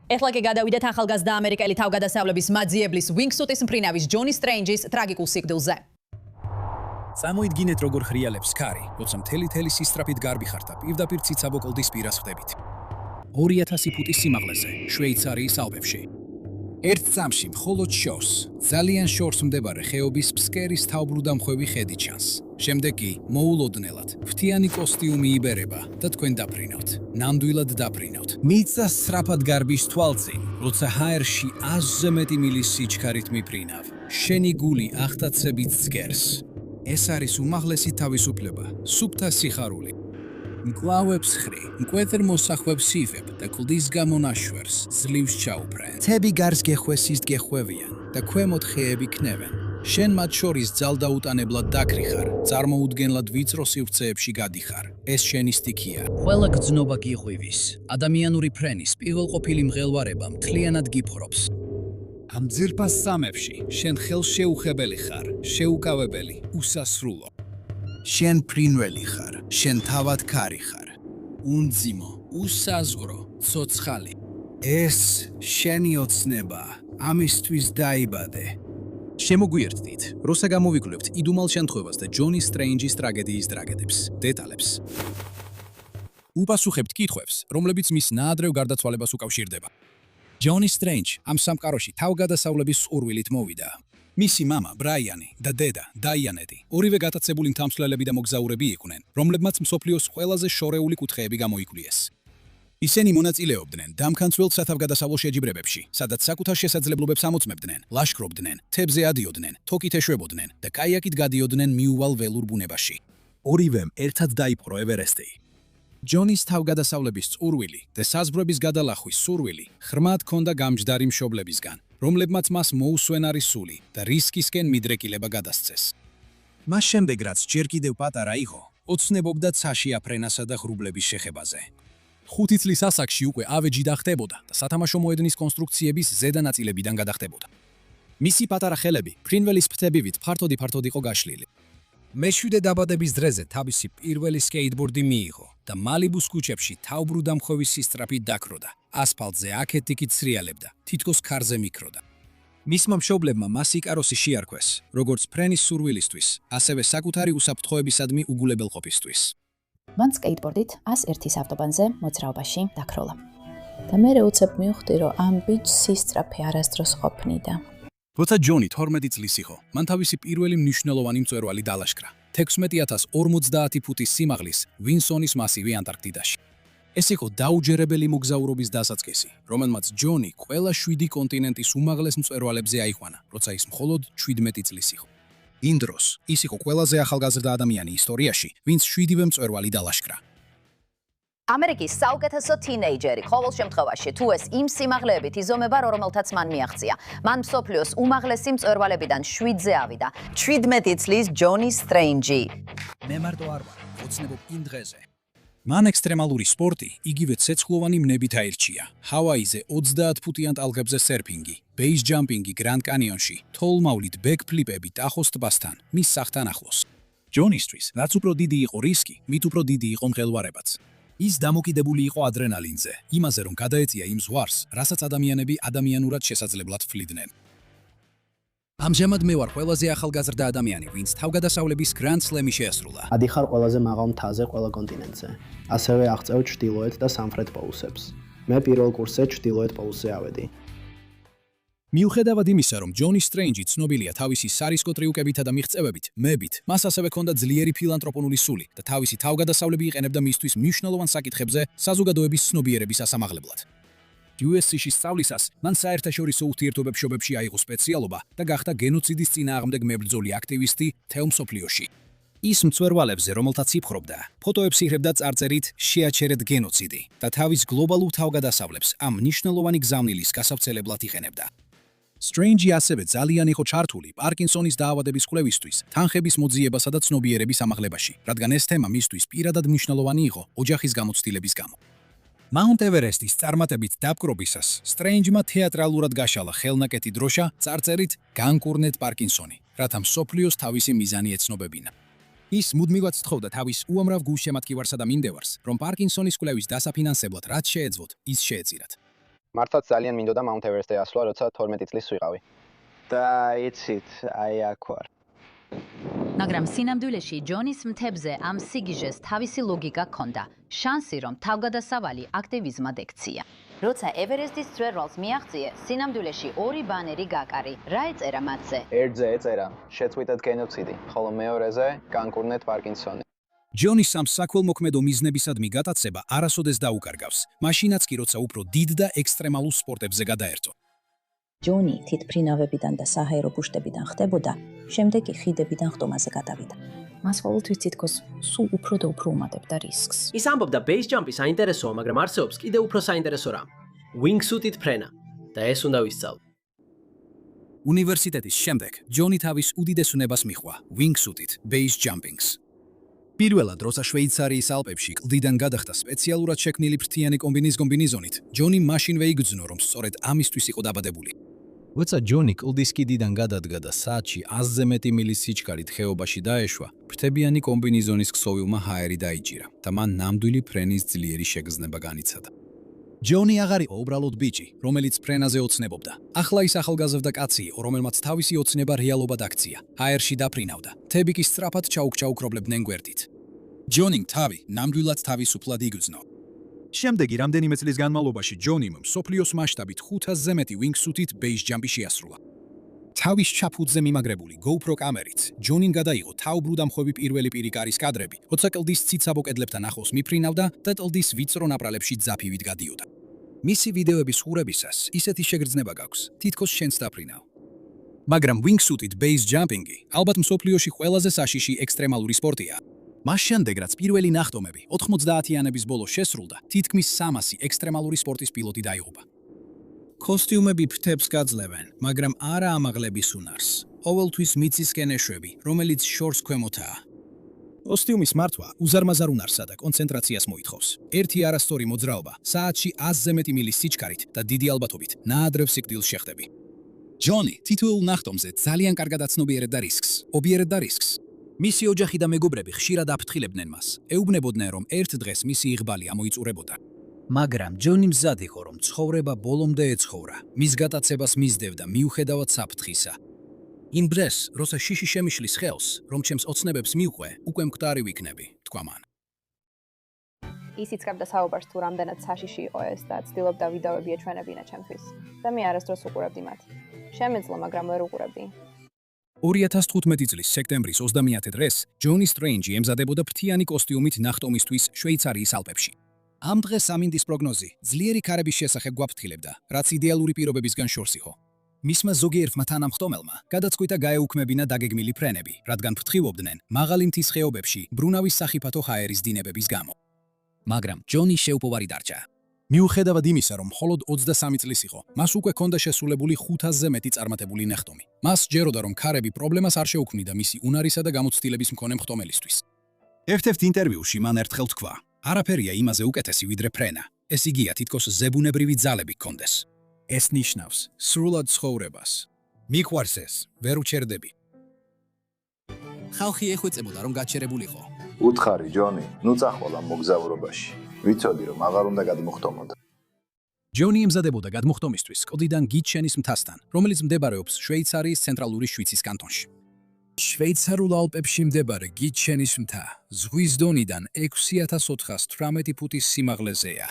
ეხლა კი გადავიდეთ ახალგაზრდა ამერიკელი თავგადასავლების მაძიებლის ვინგსუტის მფრინავის ჯონი სტრეინჯის ტრაგიკულ სიკვდილზე. Წამოიდგინეთ როგორ ხრიალებს ქარი, როცა მთელი სისწრაფით გარბიხართ და პირდაპირ ციცაბო კლდის პირას ხდებით. 2000 ფუტის სიმაღლეზე, შვეიცარიის ალპებში. ერთ წამში მხოლოდ შორს, ძალიან შორს მდებარე ხეობის ფსკერის თავბრუდამხვევი ხედი ჩანს. შემდეგ კი მოულოდნელად ფრთიანი კოსტიუმი იბერება და თქვენ დაფრინავთ. ნამდვილად დაფრინავთ. მიწა სწრაფად გარბის თვალწინ, როცა ჰაერში 100-ზე მეტი მილის სიჩქარით მიფრინავ. შენი გული ახტაცებით სგერს. ეს არის უმაღლესი თავისუფლება, სუფთა სიხარული. მკლავებს ხრი, მკვეთრ მოსახვებს იფებ და კლდის გამონაშვერს ძლივს ჩაუფრენ. მთები გარს გეხვესის გეხვევიან და ქვემოთ ხეები ქნევენ. შენ მათ შორის ძალდაუტანებლად დაკრიხარ, წარმოუდგენლად ვიწრო სივრცეებში გადიხარ. ეს შენი სტიქია. ყველა გრძნობა გიღვივის. ადამიანური ფრენის პირველყოფილი მღელვარება მთლიანად გიფხრობს. ამ ძირფას სამებში შენ ხელშეუხებელი ხარ, შეუკავებელი, უსასრულო. შენ ფრინველი ხარ, შენ თავად ქარი ხარ. უნძიმო, უსაზღვრო, ცოცხალი. ეს შენი ოცნება, ამისთვის დაიბადე. შემოგვიერთდით, როცა გამოვიკვლევთ იდუმალ შემთხვევას და ჯონი სტრეინჯის ტრაგედიის ტრაგედებს, დეტალებს. უპასუხებთ კითხვებს, რომლებიც მის ნაადრევ გარდაცვალებას უკავშირდება. ჯონი სტრეინჯი ამ სამყაროში თავგადასავლების ყურვილით მოვიდა. მისი მამა, ბრაიანი და დედა, დაიანეტი, ორივე გატაცებული მთამსვლელები და მოგზაურები იყვნენ, რომლებმაც მსოფლიოს ყველაზე შორეული კუთხეები გამოიკვლიეს. ისინი მონაწილეობდნენ დამქანცველ სათავგადასავლო შეჯიბრებებში, სადაც საკუთარ შესაძლებლობებს ამოწმებდნენ, ლაშქრობდნენ, თებზე ადიოდნენ, თოკით ეშვებოდნენ და კაიაკით გადიოდნენ მიუვალ ველურ ბუნებაში. ორივემ ერთად დაიპყრო ევერესტი. ჯონის თავგადასავლების წურვილი და საზღვრების გადალახვის სურვილი ხრმად ჰქონდა გამჯდარი მშობლებისგან, რომლებმაც მას მოუსვენარი სული და რისკისკენ მიდრეკილება გადასცეს. მას შემდეგ, რაც ჯერ კიდევ პატარა იყო, ოცნებობდა ცაში აფრენასა და ღრუბლების შეხებაზე. 5 წლის ასაკში უკვე ავეჯი დახტებოდა და სათამაშო მოედნის კონსტრუქციების ზედა ნაწილებიდან გადახტებოდა. მისი პატარა ხელები ფრინველის ფრთებივით ფართოდ იყო გაშლილი. მეშვიდე დაბადების დრეზე თავისი პირველი სკეიტბორდი მიიღო და მალიბუს ქუჩებში თავბრუდამხვევი სისწრაფით დაქროდა. ასფალტზე აქეთ-იქით სრიალებდა, თითქოს ქარზე მიქროდა. მისმა მშობლებმა მას იკაროსი შეარქვეს, როგორც ფრენის სურვილისთვის, ასევე საკუთარი უსაფრთხოებისადმი უგულებელყოფისთვის. მან სკეიტბორდით 101-ის ავტობანზე მოძრაობაში დაქროლა. და მე უცებ მივხვდი, რომ ამ ბიჭს სისწრაფე არასდროს ყოფნიდა. როცა ჯონი 12 წლის იყო, მან თავისი პირველი მნიშვნელოვანი მწვერვალი დალაშქრა. 16040 ფუტის სიმაღლის ვინსონის მასივი ანტარქტიდაში. ეს იყო დაუჯერებელი მოგზაურობის დასაწყისი, რომელმაც ჯონი ყველა 7 კონტინენტის უმაღლეს მწვერვალებზე აიყვანა, როცა ის მხოლოდ 17 წლის იყო. იმ დროს ის იყო ყველაზე ახალგაზრდა ადამიანი ისტორიაში, ვინც 7-ვე მწვერვალი დალაშქრა. ამერიკის საუკეთესო თინეიჯერი ყოველ შემთხვევაში თუ ეს იმ სიმაღლეებით იზომება, რომელთაც მან მიაღწია. მან მსოფლიოს უმაღლესი მწვერვალებიდან 7-ზე ავიდა. 17 წლის ჯონი სტრეინჯი. მე მარტო არ ვარ, ოცნებობ იმ დღეზე. მან ექსტრემალური სპორტი იგივე ცეცხლოვანი მნებით აირჩია. ჰავაიზე 30 ფუტიან ტალღებზე სერფინგი, ბეის ჯამპინგი გრანდ კანიონში, თოლმავლით ბექფლიპები ტახოს ტბასთან, მის სახლთან ახლოს. ჯონისთვის, რაც უფრო დიდი იყო რისკი, მით უფრო დიდი იყო მღელვარებაც. ის დამოკიდებული იყო ადრენალინზე, იმაზე რომ გადაეწია იმ ზღვარს, რასაც ადამიანები ადამიანურად შესაძლებლად ფლიდნენ. ამჟამად მე ვარ ყველაზე ახალგაზრდა ადამიანი, ვინც თავგადასავლების გრანდ სლემი შეასრულა. ადიხარ ყველაზე მაღალ მთაზე ყველა კონტინენტზე. ასევე აღწევ ჩრდილოეთ და სამხრეთ პოლუსებს. მე პირველ კურსზე ჩრდილოეთ პოლუსზე ავედი. მიუხედავად იმისა, რომ ჯონი სტრეინჯი ცნობილია თავისი სარისკო ტრიუკებითა და მიღწევებით, მებით, მას ასევე ჰქონდა ძლიერი ფილანტროპონული სული და თავისი თავგადასავლები იყენებდა მისთვის მნიშვნელოვან საკითხებზე საზოგადოების ცნობიერების ასამაღლებლად. USC-ში სწავლისას მან საერთაშორისო ურთიერთობებში აიღო სპეციალობა და გახდა გენოციდის წინააღმდეგ მებრძოლი აქტივისტი მთელ მსოფლიოში. ის მწვერვალებზე, რომელთაც იფხრობდა, ფოტოებს იღებდა წარწერით „შეაჩერეთ გენოციდი“ და თავის გლობალურ თავგადასავლებს ამ მნიშვნელოვანი გზავნილის გასავრცელებლად იყენებდა. სტრეინჯი ასევე ძალიან იყო ჩართული პარკინსონის დაავადების კვლევისთვის, თანხების მოძიებასა და ცნობიერების ამაღლებაში, რადგან ეს თემა მისთვის პირადად მნიშვნელოვანი იყო ოჯახის გამოცდილების გამო. მაუნტ ევერესტის წარმატებით დაპყრობისას სტრეინჯმა თეატრალურად გაშალა ხელნაკეთი დროშა წარწერით „განკურნეთ პარკინსონი“, რათა მსოფლიოს თავისი მიზანი ეცნობებინა. ის მუდმივად სთხოვდა თავის უამრავ გულშემატკივარსა და მინდევარს, რომ პარკინსონის კვლევის დასაფინანსებლად რაც შეეძლოთ, ის შეეწირათ. მართლაც ძალიან მინდოდა Mount Everest-ზე ასვლა, როცა 12 წლის ვიყავი. და იცით, აი აქ ვარ. მაგრამ სინამდვილეში ჯონის მთებზე ამ სიგიჟეს თავისი ლოგიკა ჰქონდა. შანსი, რომ თავგადასავალი აქტივიზმად ექცია. როცა ევერესტის მწვერვალს მიაღწიე, სინამდვილეში ორი ბანერი გაკარი. რა ეწერა მათზე? ერთზე ეწერა: შეწყვიტეთ გენოციდი, ხოლო მეორეზე: განკურნეთ პარკინსონი. ჯონის ამ საქველმოქმედო მიზნებისადმი გატაცება არასოდეს დაუკარგავს. მაშინაც კი როცა უფრო დიდ და ექსტრემალურ სპორტებზე გადაერთო. ჯონი თითფრინავებიდან და საჰაერო ბუშტებიდან ხდებოდა, შემდეგ კი ხიდებიდან ხტომაზე გადავიდა. მას ყოველთვის თითქოს სულ უფრო და უფრო უმატებდა რისკს. ის ამბობდა base jump-ი საინტერესოა, მაგრამ არსებობს კიდევ უფრო საინტერესო რამ. wingsuit-ით ფრენა და ეს უნდა ვისწავლო. უნივერსიტეტის შემდეგ ჯონი თავის უდიდეს უნებას მიჰყვა wingsuit-ით base jumping-ს. პირველად როცა შვეიცარიის ალპებში კლდიდან გადახდა სპეციალურად შექმნილი ფრთიანი კომბინიზონით, ჯონი მაშინვე იგრძნო, რომ სწორედ ამისთვის იყო დაბადებული. როცა ჯონი კლდის კიდიდან გადადგა და საათში 100-ზე მეტი მილის სიჩქარით ხეობაში დაეშვა, ფრთებიანი კომბინიზონის ქსოვილმა ჰაერი დაიჭირა და მან ნამდვილი ფრენის ძლიერი შეგრძნება განიცადა. ჯონი აღარ იყო უბრალოდ ბიჭი, რომელიც ფრენაზე ოცნებობდა. ახლა ის ახალგაზრდა კაცი იყო, რომელმაც თავისი ოცნება რეალობად აქცია. ჰაერში დაფრინავდა. თები კი სწრაფად ჩაუქრობლებდნენ გვერდით. ჯონიმ თავი ნამდვილად თავისუფლად იგრძნო. შემდეგი რამდენიმე წლის განმავლობაში ჯონიმ მსოფლიოს მასშტაბით 500-ზე მეტი wingsuit-ით base jump-ი შეასრულა. თავის ჩაფუძზე მიმაგრებული GoPro კამერით ჯონიმ გადაიღო თავბრუდამხვევი პირველი პირი კარის კადრები, როცა კლდის ციცაბო კედლებთან ახლოს მიფრინავდა და კლდის ვიწრო ნაპრალებში ძაფივით გადიოდა. მისი ვიდეოების ხურებისას ისეთი შეგრძნება გაქვს, თითქოს შენს დაფრინავ. მაგრამ wingsuit-ით base jumping-ი ალბათ მსოფლიოში ყველაზე საშიში ექსტრემალური სპორტია. მას შემდეგ, რაც პირველი ნახტომები 90-იანების ბოლოს შესრულდა, თითქმის 300 ექსტრემალური სპორტის პილოტი დაიღუპა. კოსტიუმები ფრთებს გაძლევენ, მაგრამ არა ამაღლების უნარს. ყოველთვის მიწისკენ ეშვები, რომელიც შორს ქვემოთაა. კოსტიუმის მართვა უზარმაზარ უნარსა და კონცენტრაციას მოითხოვს. ერთი არასწორი მოძრაობა საათში 100-ზე მეტი მილის სიჩქარით და დიდი ალბათობით ნაადრევ სიკვდილს შეხდები. ჯონი თითოეულ ნახტომზე ძალიან კარგად აცნობიერებდა რისკს. მისი ოჯახი და მეგობრები ხშირად აფრთხილებდნენ მას. ეუბნებოდნენ, რომ ერთ დღეს მისი იღბალი ამოიწურებოდა. მაგრამ ჯონი მზად იყო, რომ ცხოვრება ბოლომდე ეცხოვრა. მის გატაცებას მისდევდა მიუხედავად საფრთხისა. იმ დღეს, როცა შიში შემიშლის ხელს, რომ ჩემს ოცნებებს მივყვე, უკვე მკვდარი ვიქნები, თქვა მან. ის იცავდა საუბარს თუ რამდენად საშიში იყო ეს და ცდილობდა ვიდეოები ეჩვენებინა ჩემთვის. და მე არასდროს უყურებდი მათ. შემეძლო, მაგრამ ვერ უყურებდი. 2015 წლის სექტემბრის 30 დღეს ჯონი სტრეინჯი ემზადებოდა ფრთიანი კოსტიუმით ნახტომისთვის შვეიცარიის ალპებში. ამ დღეს ამინდის პროგნოზი ძლიერი ქარების შესახებ გვაფრთხილებდა, რაც იდეალური პირობებისგან შორს იყო. მისმა ზოგიერთმა თანამხტომელმა გადაწყვიტა გაეუქმებინა დაგეგმილი ფრენები, რადგან ფრთხილობდნენ მაღალი მთის ხეობებში ბრუნავის სახიფათო ჰაერის დინებების გამო. მაგრამ ჯონი შეუპოვარი დარჩა. მიუხედავად იმისა, რომ მხოლოდ 23 წლის იყო, მას უკვე ჰქონდა შესრულებული 500-ზე მეტი წარმატებული ნახტომი. მას ჯეროდა, რომ ქარები პრობლემას არ შეუქმნიდა მისი უნარისა და გამოცდილების მქონე მხტომელისთვის. ერთ-ერთ ინტერვიუში მან ერთხელ თქვა: არაფერია იმაზე უკეთესი ვიდრე ფრენა. ეს იგია თითქოს ზებუნებრივი ძალები გქონდეს. ეს ნიშნავს სრულად ცხოვრებას. მიყვარს ეს, ვერ უჩერდები. ხალხი ეხვეწებოდა, რომ გაჩერებულიყო. უთხარი ჯონი, ნუ წახვალ ამ მოგზაურობაში. ვიცოდი, რომ აღარ უნდა გადმოხტომოდ. ჯონი ემზადებოდა გადმოხტომისთვის კლდიდან გიჩენის მთასთან, რომელიც მდებარეობს შვეიცარიის ცენტრალური შვიცის კანტონში. შვეიცარულ ალპებში მდებარე გიჩენის მთა ზღვის დონიდან 6418 ფუტის სიმაღლეზეა.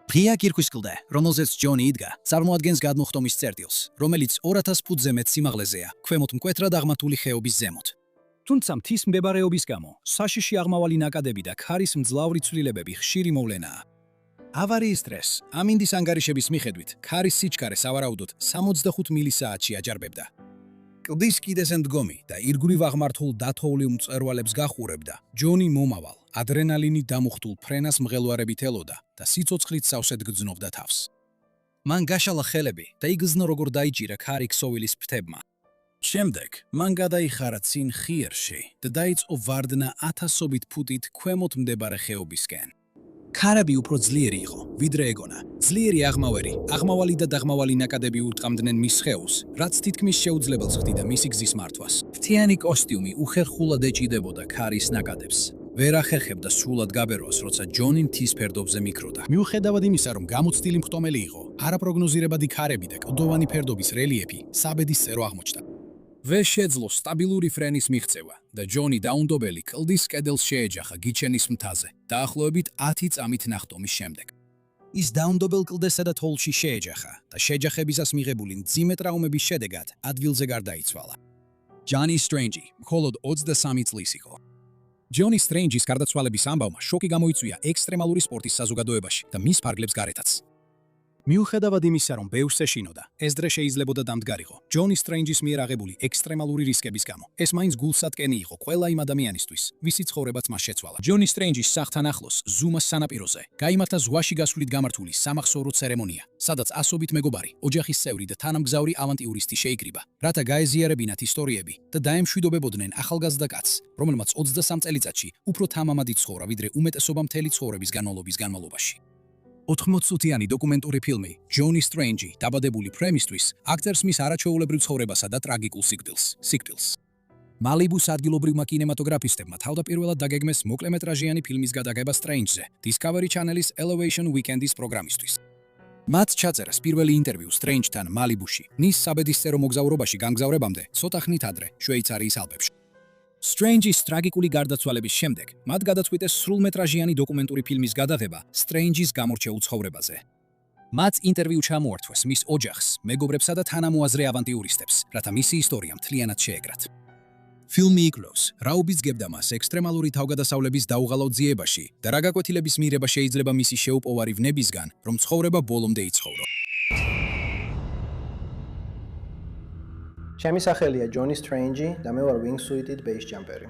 ღია კირქვის კლდე, რომელზეც ჯონი იდგა, წარმოადგენს გადმოხტომის წერტილს, რომელიც 2000 ფუტზე მეტ სიმაღლეზეა, ქვემოთ მკვეთრად აღმართული ხეობის ზემოთ. თუმცა მთის მდებარეობის გამო, საშიში აღმავალი ნაკადები და ქარის მძლავრი ცვლილებები ხშირი მოვლენაა. ავარიის დღეს, ამინდის ანგარიშების მიხედვით, ქარის სიჩქარე სავარაუდოდ 65 მილისაათში აჯარბებდა. კლდის კიდეზე მდგომი და ირგვლივ აღმართულ დათოვლილ მწვერვალებს გახურებდა, ჯონი მომავალ, ადრენალინით დამუხტულ ფრენას მღელვარებით ელოდა და სიცოცხლით სავსედ გრძნობდა თავს. მან გაშალა ხელები და იგრძნო როგორ დაიჭირა ქარი ქსოვილის ფრთებმა. შემდეგ მან გადაიხარა წინ ხიერში და დაიწყო ვარდნა 1000-ობით ფუტით ქვემოთ მდებარე ხეობისკენ. ქარები უფრო ძლიერი იყო, ვიდრე ეგონა. ძლიერი აღმავალი და დაღმავალი ნაკადები ურტყამდნენ მის სხეულს, რაც თითქმის შეუძლებელს ხდიდა მისი გზის მართვას. ფრთიანი კოსტიუმი უხერხულად ეჭიდებოდა ქარის ნაკადებს. ვერ ახერხებდა სრულად გაბერვას, როცა ჯონი მთის ფერდობზე მიკროდა. მიუხედავად იმისა, რომ გამოცდილი მხტომელი იყო, არაპროგნოზირებადი ქარები და კლდოვანი ფერდობის რელიეფი საბედისწერო აღმოჩნდა. ვერ შეძლო სტაბილური ფრენის მიღწევა და ჯონი დაუნდობელი კლდის კედელს შეეჯახა გიჩენის მთაზე, დაახლოებით 10 წამით ნახტომის შემდეგ. ის დაუნდობელ კლდესა და თოვლში შეეჯახა და შეჯახებისას მიღებული მძიმე ტრაუმების შედეგად ადგილზე გარდაიცვალა. ჯონი სტრენჯი მხოლოდ 23 წლის იყო. ჯონი სტრენჯის გარდაცვალების ამბავმა შოკი გამოიწვია ექსტრემალური სპორტის საზოგადოებაში და მის ფარგლებს გარეთაც. მიუხედავად იმისა, რომ ბევრს ეშინოდა, ეს დღე შეიძლებოდა დამდგარიყო. ჯონი სტრენჯის მიერ აღებული ექსტრემალური რისკების გამო. ეს მაინც გულსატკენი იყო ყველა იმ ადამიანისთვის, ვისი ცხოვრებაც მას შეცვალა. ჯონი სტრენჯის სახლთან ახლოს, ზუმას სანაპიროზე, გაიმართა ზღვაში გასვლით გამართული სამახსოვრო ცერემონია, სადაც ასობით მეგობარი, ოჯახის წევრი და თანამგზავრი ავანტიურისტი შეიკრიბა, რათა გაეზიარებინათ ისტორიები და დაემშვიდობებოდნენ ახალგაზრდა კაცს, რომელმაც 23 წელიწადში უფრო თამამად იცხოვრა, ვიდრე უმეტესობა მთელი ცხოვრების განმავლობის განმავლობაში. 80 წუთიანი დოკუმენტური ფილმი ჯონი სტრენჯი დაბადებული ფრემისთვის აქტერს მის არაჩვეულებრივ ცხოვრებასა და ტრაგიკულ სიკვდილს. მალიბუს ადგილობრივმა კინემატოგრაფისტებმა თავდაპირველად დაგეგმეს მოკლემეტრაჟიანი ფილმის გადაღება სტრენჯზე Discovery Channel-ის Elevation Weekend-ის პროგრამისთვის. მათ ჩაწერას პირველი ინტერვიუ სტრენჯთან მალიბუში, ნის საბედისწერო მოგზაურობაში გამგზავრებამდე ცოტა ხნით ადრე შვეიცარიის ალპებში. სტრენჯის ტრაგიკული გარდაცვალების შემდეგ მათ გადაწყვიტეს სრულმეტრაჟიანი დოკუმენტური ფილმის გადაღება სტრენჯის გამორჩეულ ცხოვრებაზე. მათ ინტერვიუ ჩამოართვეს მის ოჯახს, მეგობრებსა და თანამოაზრე ავანტიურისტებს, რათა მისი ისტორია მთლიანად შეეკრათ. ფილმი იკვლევს, რა უბიძგებდა მას ექსტრემალური თავგადასავლების დაუღალავ ძიებაში და რა გაკვეთილების მიღება შეიძლება მისი შეუპოვარი ვნებისგან, რომ ცხოვრება ბოლომდე იცხოვრო. ჩემი სახელია ჯონი სტრენჯი და მე ვარ Wingsuit-ით ბეის ჯამპერი.